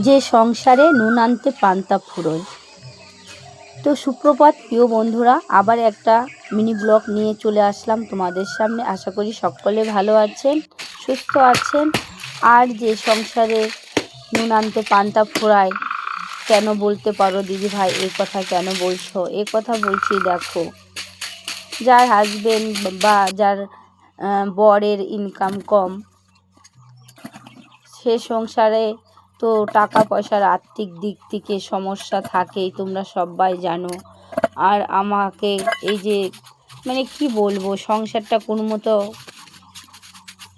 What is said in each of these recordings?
যে সংসারে নুন আনতে পান্তা ফুরোয়। তো সুপ্রভাত প্রিয় বন্ধুরা, আবার একটা মিনি ব্লগ নিয়ে চলে আসলাম তোমাদের সামনে। আশা করি সকলে ভালো আছেন, সুস্থ আছেন। আর যে সংসারে নুন আনতে পান্তা ফুরায়, কেন বলতে পারো দিদি ভাই এই কথা কেন বলছো? এই কথা বলছি, দেখো, যার হাজবেন্ড বা যার বরের ইনকাম কম, সে সংসারে তো টাকা পয়সার আর্থিক দিক থেকে সমস্যা থাকেই, তোমরা সবাই জানো। আর আমাকে এই যে কি বলবো, সংসারটা কোনো মতো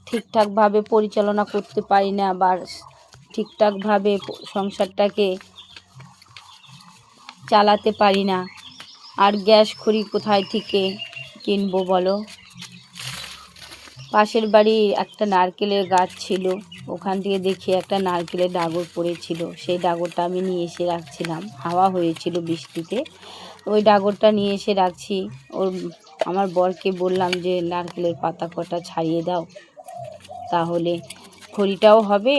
ঠিকঠাকভাবে পরিচালনা করতে পারি না, বা ঠিকঠাকভাবে সংসারটাকে চালাতে পারি না। আর গ্যাস খড়ি কোথায় থেকে কিনবো বলো? পাশের বাড়ি একটা নারকেলের গাছ ছিল, ওখান থেকে দেখি একটা নারকেলের ডাগর পড়েছিল। সেই ডাগরটা আমি নিয়ে এসে রাখছিলাম, হাওয়া হয়েছিল বৃষ্টিতে, ওই ডাগরটা নিয়ে এসে রাখছি। আমার বরকে বললাম যে নারকেলের পাতা কটা ছাড়িয়ে দাও, তাহলে খড়িটাও হবে,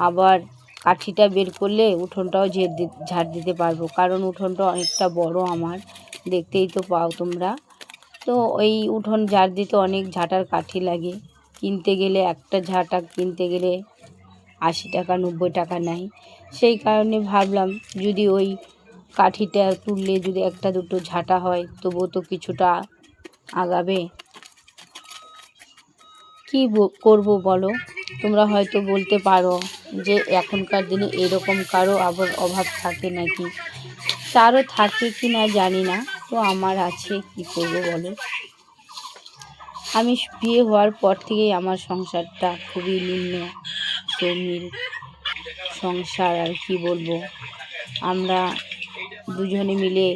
আবার কাঠিটা বের করলে উঠোনটাও ঝাড় দিতে পারবো, কারণ উঠোনটা অনেকটা বড় আমার, দেখতেই তো পাও তোমরা। তো ওই উঠোন ঝাড় দিতে অনেক ঝাঁটার কাঠি লাগে, কিনতে গেলে একটা ঝাঁটা কিনতে গেলে 80 টাকা 90 টাকা নেয়। সেই কারণে ভাবলাম যদি ওই কাঠিটা তুললে যদি একটা দুটো ঝাঁটা হয়, তবুও তো কিছুটা আগাবে। কি করব বলো? তোমরা হয়তো বলতে পারো যে এখনকার দিনে এরকম কারো আবার অভাব থাকে নাকি? তারও থাকে কি না জানি না, তো আমার আছে, কি করব বলো? আমি বিয়ে হওয়ার পর থেকেই আমার সংসারটা খুবই নিম্ন শ্রেণীর সংসার। আর কি বলবো, আমরা দুজনে মিলে